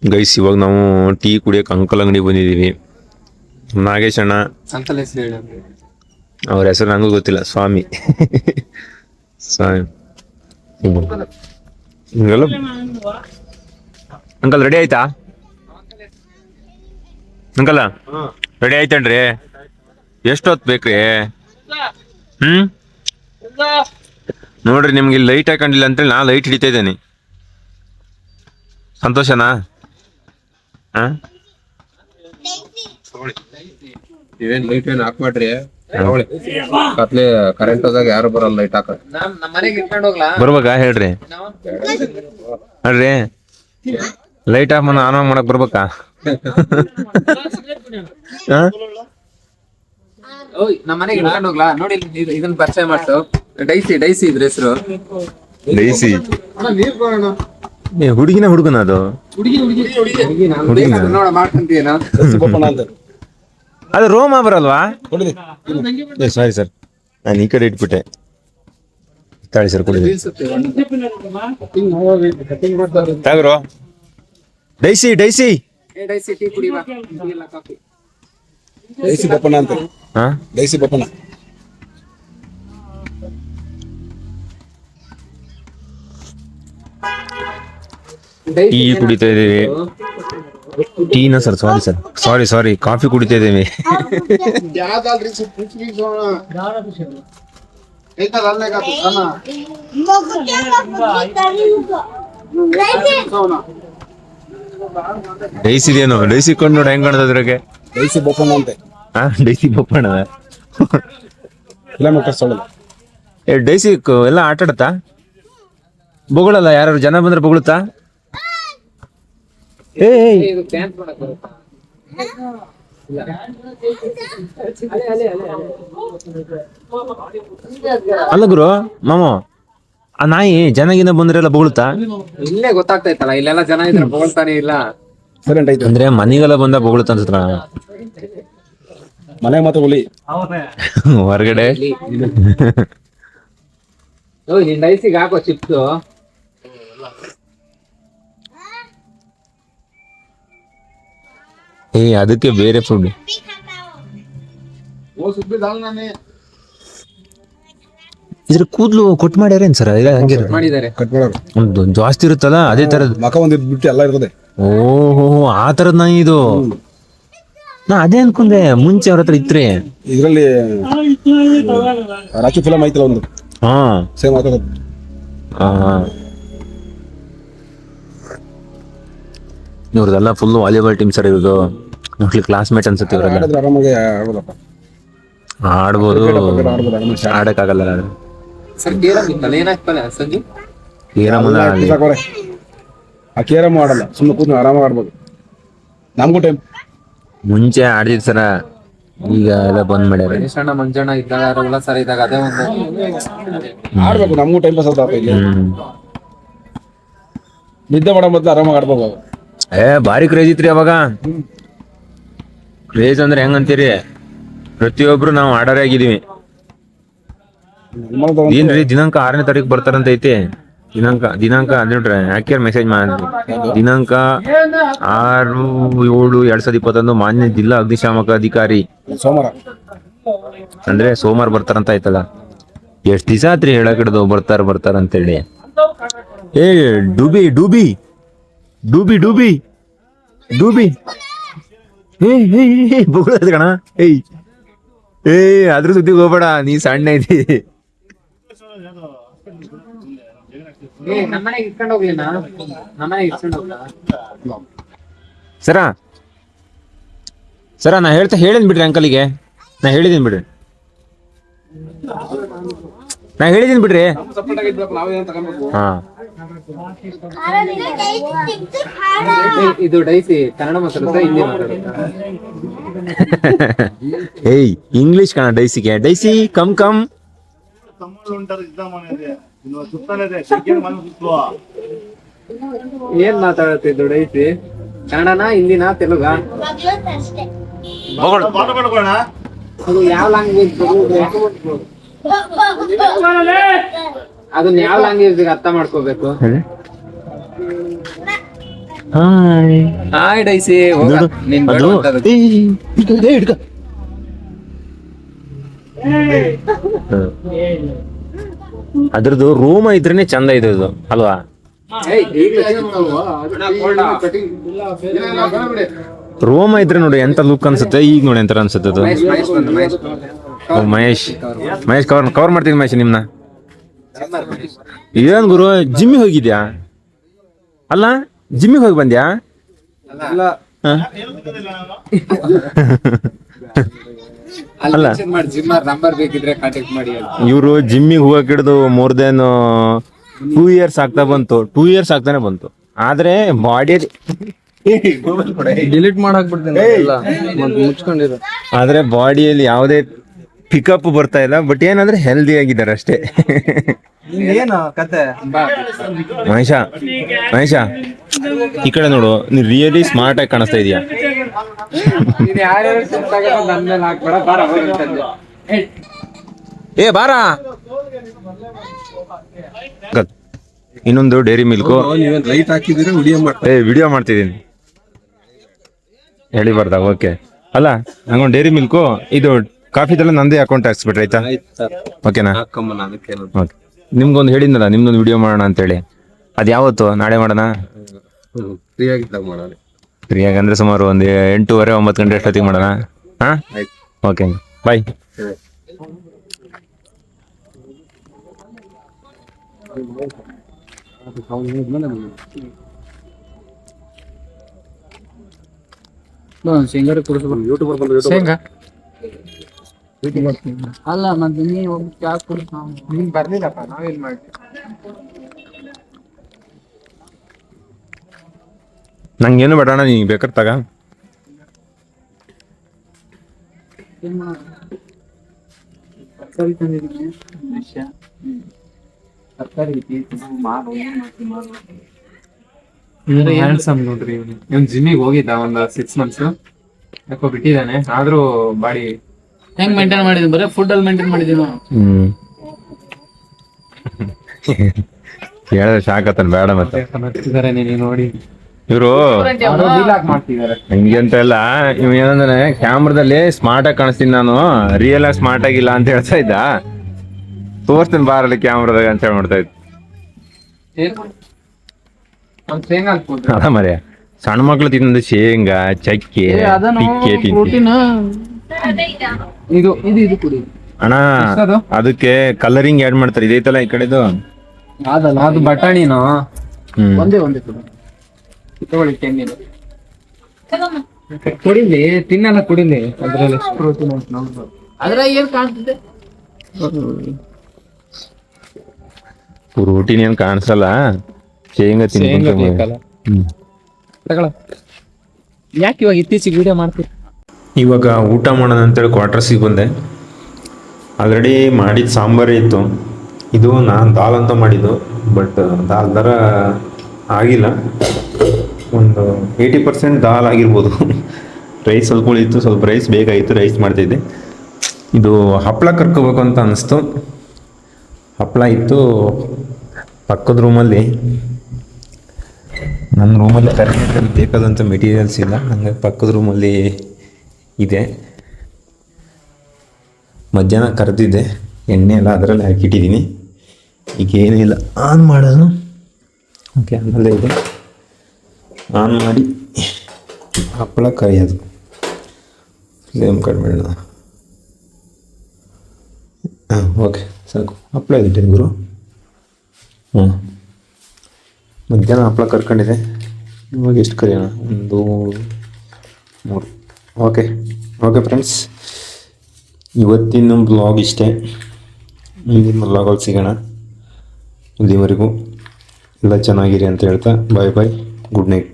Guys ಇವಾಗ ನಾವು tea ಕುಡಿಯೋಕೆ ಅಂಕಲ್ ಅಂಗಡಿ ಬಂದಿದ್ದೀವಿ. ನಾಗೇಶ್ ಅಣ್ಣ ಅಂಕಲ್ ಹೆಸರು ಹೇಳಿ. ಅವ್ರ ಹೆಸರು ನಂಗೂ ಗೊತ್ತಿಲ್ಲ. ಸ್ವಾಮಿ ಸ್ವಾಮಿ ಹಿಂಗೆಲ್ಲ. ಅಂಕಲ್ ರೆಡಿ ಆಯ್ತಾ? ಅಂಕಲ್ ರೆಡಿ ಆಯ್ತೇನ್ರಿ? ಎಷ್ಟೊತ್ತು ಬೇಕ್ರಿ? ನೋಡ್ರಿ ನಿಮ್ಗೆ ಲೈಟ್ ಹಾಕೊಂಡಿಲ್ಲ ಅಂತೇಳಿ ನಾ ಲೈಟ್ ಹಿಡಿತಾ ಇದ್ದೇನೆ. ಸಂತೋಷನಾ? ಇವೇನ್ ಲೈಟ್ ಏನ್ ಹಾಕ್ಬೇಡ್ರಿ. ಕತ್ಲೆ ಕರೆಂಟ್ ಹೋದಾಗ ಯಾರು ಬರಲ್ಲ ಲೈಟ್ ಹಾಕ. ನಮ್ಮ ಮನೆಗೆ ಇಟ್ಕೊಂಡು ಹೋಗ್ಲಾ? ಬರ್ಬೇಕಾ ಹೇಳ್ರಿ? ಹೇಳ್ರಿ ಲೈಟ್ ಆಫ್ ಆನ್ ಆನ್ ಮಾಡಕ್ ಬರ್ಬೇಕಾ? ನಮ್ಮ ಮನೆಗೆ ಇಟ್ಕೊಂಡು ಹೋಗ್ಲಾ? ನೋಡಿ ಇದನ್ನ ಪರಿಚಯ ಮಾಡ್ತು. ಡೈಸಿ ಇದ್ರ ಹೆಸರು. ಡೈಸಿ ಹುಡುಗಿನ ಹುಡುಗನ ಅದು? ನೋಡ ಮಾಡ್ಕೊಂತೀನ. ಅದು ರೋಮ ಬರಲ್ವಾ? ಸಾರಿ ಸರ್, ನಾನು ಈ ಕಡೆ ಇಟ್ಬಿಟ್ಟೆ. ತಾಳಿ ಸರ್ ಕುಡಿ. ತಾಗ್ರೋ ಡೈಸಿ ಡೈಸಿ ಟೀ ಕುಡಿವಾ. ಕಾಫಿ ಡೈಸಿ ಬಪ್ಪಣ್ಣ ಅಂತ. ಹಾ ಡೈಸಿ ಬಪ್ಪಣ್ಣ. ಟೀ ಕುಡಿತಾ ಇದೀವಿ. ಟೀನಾ ಸರ್? ಸಾರಿ ಕಾಫಿ ಕುಡಿತಾ ಇದೀವಿ. ಡೈಸಿ ಇದೇನು? ಡೈಸಿ ಕೊಂಡು ನೋಡಿ ಹೆಂಗ್ ಕಾಣ್ತದ್ರಾಗೆ. ಡೈಸಿ ಬಪ್ಪಣ್ಣ ಅಂತೆ. ಹಾ ಡೈಸಿ ಬಪ್ಪಣ್ಣ. ಡೈಸಿ ಎಲ್ಲ ಆಟ ಆಡತ್ತಾ? ಬೊಗಳಲ್ಲ? ಯಾರು ಜನ ಬಂದ್ರೆ ಬೊಗಳುತ್ತಾ? ಇದು ಡ್ಯಾನ್ಸ್ ಮಾಡಕ್ ಬರುತ್ತಾ? ಅಲ್ಲ ಗುರು ಮಾಮ, ಆ ನಾಯಿ ಜನಗಿನ ಬಂದ್ರೆಲ್ಲ ಬೊಗಳುತ್ತಾ? ಇಲ್ಲೇ ಗೊತ್ತಾಗ್ತೈತಲ್ಲ, ಇಲ್ಲೆಲ್ಲ ಜನ ಇದ್ರೆ ಬೊಗಳ್ತಾನೆ ಇಲ್ಲ. ಸೈಲೆಂಟ್ ಐತೆ ಅಂದ್ರೆ ಮನೆಗೆಲ್ಲ ಬಂದ ಬೊಗಳುತ್ತ ಅನ್ಸುತ್ತ. ಮನೆ ಮಾತ್ರ ಹುಲಿ ಹೊರಗಡೆ. ನಿನ್ ಡೈಸಿಗೆ ಹಾಕೋ ಚಿಪ್ಸ್. ಅದಕ್ಕೆ ಬೇರೆ ಫುಡ್. ಇದ್ರ ಕೂದ್ಲು ಕೊಟ್ ಮಾಡ್ಯಾರೇನ್ ಸರ್? ಹಂಗೆ ಮಾಡಿದ್ದಾರೆ. ಕಟ್ ಮಾಡೋರು ಒಂದು ಜಾಸ್ತಿ ಇರುತ್ತಲ್ಲ ಅದೇ ತರದ್. ಮಕ ಒಂದ್ ಬಿಟ್ಟು ಎಲ್ಲ ಇರ್ತದೆ. ಓಹೋ ಆ ತರದ್ ನಾಯಿ ಇದು. ನಾ ಅದೇ ಅನ್ಕೊಂಡೆ ಮುಂಚೆ ಅವ್ರ ಹತ್ರ ಇತ್ರಿ. ಇದ್ರಲ್ಲಿ ರಾಕಿ ಫಿಲಂ ಐತಲ್ಲ ಒಂದು, ಹಾ ಸೇಮ್ ಆಗ್ತದ. ಇವ್ರದೆಲ್ಲ ಫುಲ್ ವಾಲಿಬಾಲ್ ಟೀಮ್ ಸರ್. ಇವ್ರದು ಮೋಸ್ಟ್ಲಿ ಕ್ಲಾಸ್ಮೇಟ್ ಅನ್ಸುತ್ತೆ ಇವರೆಲ್ಲ. ಆಡಿದ್ರೆ ಆರಾಮಾಗಿ ಆಡೋದಪ್ಪ. ಆಡ್ಬೋದು, ಆರಾಮಾಗಿ ಆಡಕ್ಕಾಗಲ್ಲ. ಸರ್ ಕೇರಂ ಇತ್ತಲ್ಲ, ಏನಾಗ್ತಲ್ಲ ಸಂಜು? ಆ ಕೇರಮ್ ಆಡಲ್ಲ, ಸುಮ್ಮನೆ ಕೂತು ಆರಾಮಾಗಿ ಆಡ್ಬೋದು. ನಮ್ಗೂ ಟೈಮ್ ಮುಂಚೆ ಆಡಿದ್ ಸರ, ಈಗ ಎಲ್ಲ ಬಂದ್ ಮಾಡ್ಯಾರ. ಗಣೇಶಣ್ಣ ಮಂಜಣ್ಣ ಇದ್ದಾಗ ಅವರೆಲ್ಲ ಸರ್ ಇದ್ದಾಗ ಅದೇ ಒಂದು ಆಡ್ಬೇಕು. ನಮಗೂ ಟೈಮ್ ಪಾಸ್ ಆಗ್ತಪ್ಪ. ಇಲ್ಲಿ ನಿದ್ದೆ ಮಾಡೋ ಮೊದ್ಲು ಆರಾಮಾಗಿ ಆಡ್ಬೋದು. ಭಾರಿ ಕ್ರೇಜ್ ಇತ್ರಿ ಅವಾಗ. ಕ್ರೇಜ್ ಅಂದ್ರೆ ಹೆಂಗಂತೀರಿ? ಪ್ರತಿಯೊಬ್ರು ನಾವು ಆಡೋರೇ ಆಗಿದೀವಿ. ಏನ್ರಿ ದಿನಾಂಕ 6ನೇ ತಾರೀಕು ಬರ್ತಾರಂತ ಐತಿ. ದಿನಾಂಕ ಅದ್ರಿ ಯಾಕೆ ಮೆಸೇಜ್ ಮಾಡಿದ್ರಿ. ದಿನಾಂಕ 6/7/2021 ಮಾನ್ಯ ಜಿಲ್ಲಾ ಅಗ್ನಿಶಾಮಕ ಅಧಿಕಾರಿ ಸೋಮವಾರ ಅಂದ್ರೆ ಸೋಮವಾರ ಬರ್ತಾರಂತ ಆಯ್ತಲ್ಲ. ಎಷ್ಟ್ ದಿವಸ ಆತ್ರಿ ಹೇಳಕ್ ಹಿಡ್ದು ಬರ್ತಾರ ಅಂತೇಳಿ. ಡೂಬಿ ಡೂಬಿ ಡೂಬಿ ಡೂಬಿ ಡೂಬಿ ಬೊಗಳದ ಕಣ. ಅದ್ರ ಸುದ್ದಿಗೆ ಹೋಗ್ಬೇಡ, ನೀ ಸಣ್ಣ ಐತಿ. ನಮ್ಮನೆಗೆ ಇಟ್ಕೊಂಡು ಹೋಗ್ಲಿ. ನಮ್ಮನೆಗೆ ಇಟ್ಕೊಂಡು ಹೋಗ್ಲಾ? ಸರ ನಾ ಹೇಳಿದೀನಿ ಬಿಡ್ರಿ ಅಂಕಲಿಗೆ. ನಾ ಹೇಳಿದೀನಿ ಬಿಡ್ರಿ. ಹಾ ಇದು ಡೈಸಿ ಕನ್ನಡ ಮಾತಾಡುತ್ತಾ ಹಿಂದಿ ಮಾತಾಡುತ್ತಾ? ಇಂಗ್ಲಿಷ್ ಕಣ ಡೈಸಿಗೆ. ಡೈಸಿ ಕಮ್ ಏನ್ ಮಾತಾಡುತ್ತಿದ್ದು ಡೈಸಿ? ಕನ್ನಡನಾ ಹಿಂದಿನಾ ತೆಲುಗಾ? ಅದು ಯಾವ ಲ್ಯಾಂಗ್ವೇಜ್? ಅದನ್ನ ಯಾವ ಲ್ಯಾಂಗ್ವೇಜ್ ಅರ್ಥ ಮಾಡ್ಕೋಬೇಕು? ಹಾಯ್ ಹಾಯ್ ಡೈಸಿ ನೋಡು, ನೀನ್ ಅದು ಹಿಡ್ಕ. ಅದ್ರದ್ದು ರೂಮ್ ಇದ್ರೇನೆ ಚಂದ ಇದು ಅಲ್ವಾ? ರೂಮ್ ಇದ್ರೆ ನೋಡಿ ಎಂತ ಲುಕ್ ಅನ್ಸುತ್ತೆ. ಈಗ ನೋಡಿ ಎಂತ ಅನ್ಸುತ್ತೆ ಅದು. ಓ, ಮಹೇಶ್ ಕವರ್ ಮಾಡ್ತೀನಿ ಮಹೇಶ್ ನಿಮ್ನ. ಏನ್ ಗುರು ಜಿಮ್ಮಿಗೆ ಹೋಗಿದ್ಯಾ? ಅಲ್ಲ ಜಿಮ್ಮಿಗೆ ಹೋಗಿ ಬಂದ್ಯಾ? ಹ? ಅಲ್ಲ ನಂಬರ್ ಬೇಕಿದ್ರೆ ಕಾಂಟ್ಯಾಕ್ಟ್ ಮಾಡಿ. ಇವರು ಜಿಮ್ಮಿಗೆ ಹೋಗಕ್ ಹಿಡಿದು ಮೋರ್ ದೆನ್ 2 years ಆಗ್ತಾ ಬಂತು. 2 years ಆಗ್ತಾನೆ ಬಂತು. ಆದ್ರೆ ಬಾಡಿಯಲ್ಲಿ ಡಿಲೀಟ್ ಮಾಡಕ್ ಬಿಡ್ತೀನಿ ಮುಚ್ಕೊಂಡಿರೋ. ಆದ್ರೆ ಬಾಡಿಯಲ್ಲಿ ಯಾವುದೇ ಪಿಕಪ್ ಬರ್ತಾ ಇಲ್ಲ. ಬಟ್ ಏನಂದ್ರೆ ಹೆಲ್ದಿ ಆಗಿದ್ದಾರೆ ಅಷ್ಟೇ. ಏನು ಕತೆ? ಮಹೇಶ ಈ ಕಡೆ ನೋಡು, ನೀನ್ ರಿಯಲಿ ಸ್ಮಾರ್ಟ್ ಆಗಿ ಕಾಣಿಸ್ತಾ ಇದೀಯಾ. ಏ ಬಾರ. ಇನ್ನೊಂದು ಡೈರಿ ಮಿಲ್ಕು. ನೀವೇನ್ ರೈಟ್ ಹಾಕಿದ್ರೆ ವಿಡಿಯೋ ಮಾಡ್ತಿದ್ದೀನಿ. ಹೇಳಿಬಾರ್ದ? ಓಕೆ. ಅಲ್ಲ ನಂಗೊಂದು ಡೈರಿ ಮಿಲ್ಕು, ಇದು ಕಾಫಿದೆಲ್ಲ ನಂದೇ ಅಕೌಂಟ್ ಹಾಕ್ಸ್ಬಿಟ್ರೆ ಆಯ್ತಾ? ಓಕೆನಾ? ಓಕೆ. ನಿಮ್ಗೊಂದು ಹೇಳಿದ್ನಲ್ಲ, ನಿಮ್ದೊಂದು ವಿಡಿಯೋ ಮಾಡೋಣ ಅಂತೇಳಿ. ಅದು ಯಾವತ್ತು? ನಾಳೆ ಮಾಡೋಣ? ಫ್ರೀಯಾಗಿ ಅಂದ್ರೆ ಸುಮಾರು ಒಂದು 8:30 9 ಗಂಟೆ ಅಷ್ಟೊತ್ತಿಗೆ ಮಾಡೋಣ. ಹಾ, ಓಕೆ, ಬಾಯ್. ಶೇಂಗಾ ಅಲ್ಲ ಮತ್ತೆ ನೀನ್ ಬರ್ಲಿಲ್ಲಪ್ಪ, ನಾವೇನ್ ಮಾಡಿ. ನಂಗೇನು ಬೇಡಣ, ನೀನು ಬೇಕಾದ್ರೆ ತಗ. ಹ್ಯಾಂಡ್ಸಮ್ ನೋಡ್ರಿ. ಇವ್ನು ಜಿಮ್ಮಿಗೆ ಹೋಗಿದ್ದ ಒಂದು 6 months, ಯಾಕೋ ಬಿಟ್ಟಿದ್ದಾನೆ. ಆದ್ರೂ ಬಾಡಿ ಹೆಂಗ್ ಮೇಂಟೈನ್ ಮಾಡಿದ್ವಿ? ಬರೀ ಫುಡ್ ಅಲ್ಲಿ ಮೇಂಟೈನ್ ಮಾಡಿದೀವಿ. ಹೇಳಿದ್ರೆ ಶಾಕ್ ಆತನ ಬೇಡ. ಮತ್ತೆ ನೀನು ನೋಡಿ ಇವರು ಮಾಡ್ತಿದ್ದಾರೆ ಹಂಗೆ ಅಂತ ಎಲ್ಲ. ಇವ್ ಏನಂದ್ರೆ ಕ್ಯಾಮ್ರಾದಲ್ಲಿ ಸ್ಮಾರ್ಟ್ ಆಗಿ ಕಾಣಿಸ್ತೀನಿ ನಾನು, ರಿಯಲ್ ಆಗಿ ಸ್ಮಾರ್ಟ್ ಆಗಿಲ್ಲ ಅಂತ ಹೇಳ್ತಾ ಇದ್ದ. ತೋರಿಸ್ತೀನಿ ಬಾರಲ್ಲಿ ಕ್ಯಾಮ್ರಾದಾಗ ಅಂತ ಹೇಳಿ ಮಾಡ್ತಾ ಇದ್ದ. ಅದ ಮರ್ಯ ಸಣ್ಣ ಮಕ್ಳು ತಿನ್ನೋದು ಶೇಂಗಾ, ಚಕ್ಕೆ, ಪಿಕ್ಕೆ ತಿಂತೀನಿ ಅಣ್ಣ. ಅದಕ್ಕೆ ಕಲರಿಂಗ್ ಆಡ್ ಮಾಡ್ತಾರೆ. ಇದೈತಲ್ಲ ಈ ಕಡೆದು, ಅದು ಬಟಾಣಿನೋ. ಒಂದೇ ತಗೊಳ್ಳಿ, ತೆಂಗಿನ ಕುಡಿಲಿ, ತಿನ್ನಲ್ಲ ಕುಡಿಲಿ. ಅದ್ರಲ್ಲಿ ಎಷ್ಟು ಪ್ರೋಟೀನ್ ಅಂತ ಅದ್ರಾಗ ಏನ್ ಕಾಣ್ತಿದೆ? ಪ್ರೋಟೀನ್ ಏನ್ ಕಾಣಿಸಲ್ಲ, ಶೇಂಗಾ ತಿನ್ಕೊಂತ. ಯಾಕೆ ಇವಾಗ ಇತ್ತೀಚೆಗೆ ವಿಡಿಯೋ ಮಾಡ್ತೀವಿ? ಇವಾಗ ಊಟ ಮಾಡೋಣ ಅಂತೇಳಿ ಕ್ವಾರ್ಟರ್ಸಿಗೆ ಬಂದೆ. ಆಲ್ರೆಡಿ ಮಾಡಿದ ಸಾಂಬಾರೇ ಇತ್ತು. ಇದು ನಾನು ದಾಲ್ ಅಂತ ಮಾಡಿದ್ದು, ಬಟ್ ದಾಲ್ ಥರ ಆಗಿಲ್ಲ. ಒಂದು 80% ದಾಲ್ ಆಗಿರ್ಬೋದು. ರೈಸ್ ಸ್ವಲ್ಪ ಉಳಿತು, ಸ್ವಲ್ಪ ರೈಸ್ ಬೇಕಾಗಿತ್ತು, ರೈಸ್ ಮಾಡ್ತಿದ್ದೆ. ಇದು ಹಪ್ಪಳ ಕರ್ಕೋಬೇಕು ಅಂತ ಅನ್ನಿಸ್ತು. ಹಪ್ಪಳ ಇತ್ತು ಪಕ್ಕದ ರೂಮಲ್ಲಿ. ನನ್ನ ರೂಮಲ್ಲಿ ಕರೆಕ್ಟಾಗಿ ಬೇಕಾದಂಥ ಮೆಟೀರಿಯಲ್ಸ್ ಇಲ್ಲ, ಹಂಗಾಗಿ ಪಕ್ಕದ ರೂಮಲ್ಲಿ ಇದೆ. ಮಧ್ಯಾಹ್ನ ಕರೆದಿದ್ದೆ, ಎಣ್ಣೆ ಎಲ್ಲ ಅದರಲ್ಲಿ ಹಾಕಿಟ್ಟಿದ್ದೀನಿ. ಈಗ ಏನಿಲ್ಲ, ಆನ್ ಮಾಡೋದು. ಓಕೆ, ಆಮೇಲೆ ಇದೆ ಆನ್ ಮಾಡಿ ಹಪ್ಪಳ ಕರಿಯೋದು. ಫ್ಲೇಮ್ ಕಡಿಮೆ ಮಾಡೋಣ. ಹಾಂ, ಓಕೆ, ಸಾಕು. ಹಪ್ಪಳ ಇಟ್ಟಿದ್ದೀನಿ ಗುರು. ಮಧ್ಯಾಹ್ನ ಹಪ್ಪಳ ಕರ್ಕೊಂಡಿದೆ. ಇವಾಗ ಎಷ್ಟು ಕರಿಯೋಣ? 1 3. ಓಕೆ ಫ್ರೆಂಡ್ಸ್, ಇವತ್ತಿನ ಬ್ಲಾಗ್ ಇಷ್ಟೇ. ಮುಂದಿನ ಬ್ಲಾಗಲ್ಲಿ ಸಿಗೋಣ. ಇಲ್ಲಿವರೆಗೂ ಎಲ್ಲ ಚೆನ್ನಾಗಿರಿ ಅಂತ ಹೇಳ್ತಾ ಬಾಯ್, ಗುಡ್ ನೈಟ್.